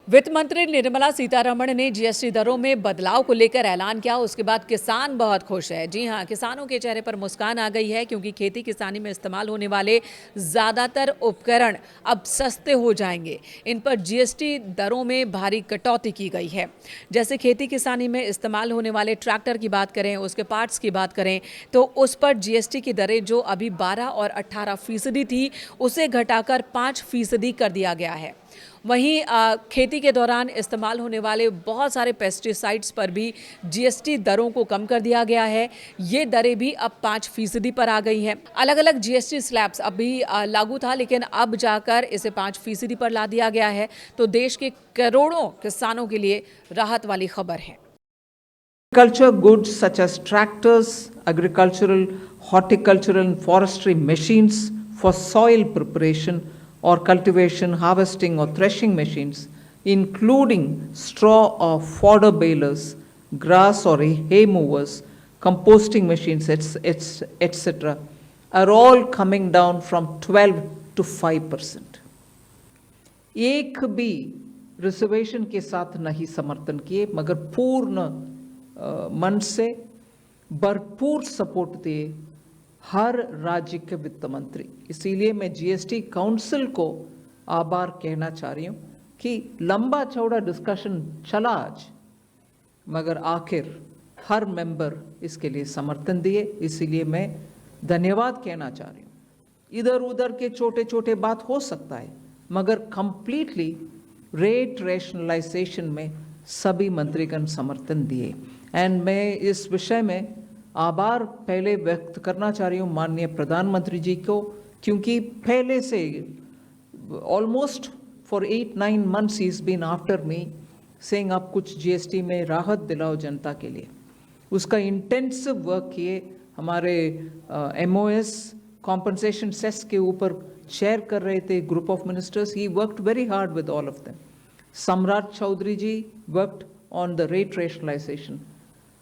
वित्त मंत्री निर्मला सीतारमण ने जीएसटी दरों में बदलाव को लेकर ऐलान किया। उसके बाद किसान बहुत खुश है। जी हां, किसानों के चेहरे पर मुस्कान आ गई है क्योंकि खेती किसानी में इस्तेमाल होने वाले ज़्यादातर उपकरण अब सस्ते हो जाएंगे। इन पर जीएसटी दरों में भारी कटौती की गई है। जैसे खेती किसानी में इस्तेमाल होने वाले ट्रैक्टर की बात करें, उसके पार्ट्स की बात करें, तो उस पर जीएसटी की दरें जो अभी 12 और 18% थी, उसे घटाकर 5% कर दिया गया है। वहीं खेती के दौरान इस्तेमाल होने वाले बहुत सारे पेस्टिसाइड्स पर भी जीएसटी दरों को कम कर दिया गया है। ये दरें भी अब 5% पर आ गई हैं। अलग अलग जीएसटी स्लैब्स अभी लागू था, लेकिन अब जाकर इसे 5% पर ला दिया गया है। तो देश के करोड़ों किसानों के लिए राहत वाली खबर है। Agriculture goods such as tractors, agricultural, horticultural and forestry machines for soil preparation or cultivation, harvesting or threshing machines, including straw or fodder balers, grass or hay movers, composting machines, etc., are all coming down from 12 to 5%. एक भी reservation के साथ नहीं समर्थन किए, मगर पूर्ण मन से भरपूर सपोर्ट दिए हर राज्य के वित्त मंत्री। इसीलिए मैं जीएसटी काउंसिल को आभार कहना चाह रही हूँ कि लंबा चौड़ा डिस्कशन चला आज, मगर आखिर हर मेंबर इसके लिए समर्थन दिए। इसीलिए मैं धन्यवाद कहना चाह रही हूँ। इधर उधर के छोटे छोटे बात हो सकता है, मगर कंप्लीटली रेट रैशनलाइजेशन में सभी मंत्रीगण समर्थन दिए। एंड मैं इस विषय में आभार पहले व्यक्त करना चाह रही हूँ माननीय प्रधानमंत्री जी को, क्योंकि पहले से almost for 8-9 months he is been after me saying आप कुछ जीएसटी में राहत दिलाओ जनता के लिए। उसका इंटेंसिव वर्क किए। हमारे MOS कॉम्पनसेशन सेस के ऊपर शेयर कर रहे थे group of ministers. He worked very hard with all of them. सम्राट चौधरी जी worked on the rate rationalization,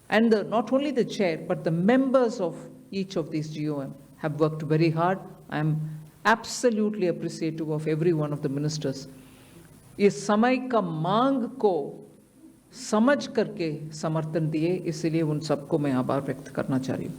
and not only the chair but the members of each of these GOM have worked very hard. I am absolutely appreciative of every one of the ministers. इस समय का मांग को समझ करके समर्थन दिए, इसलिए उन सबको मैं आभार व्यक्त करना चाह रही हूँ।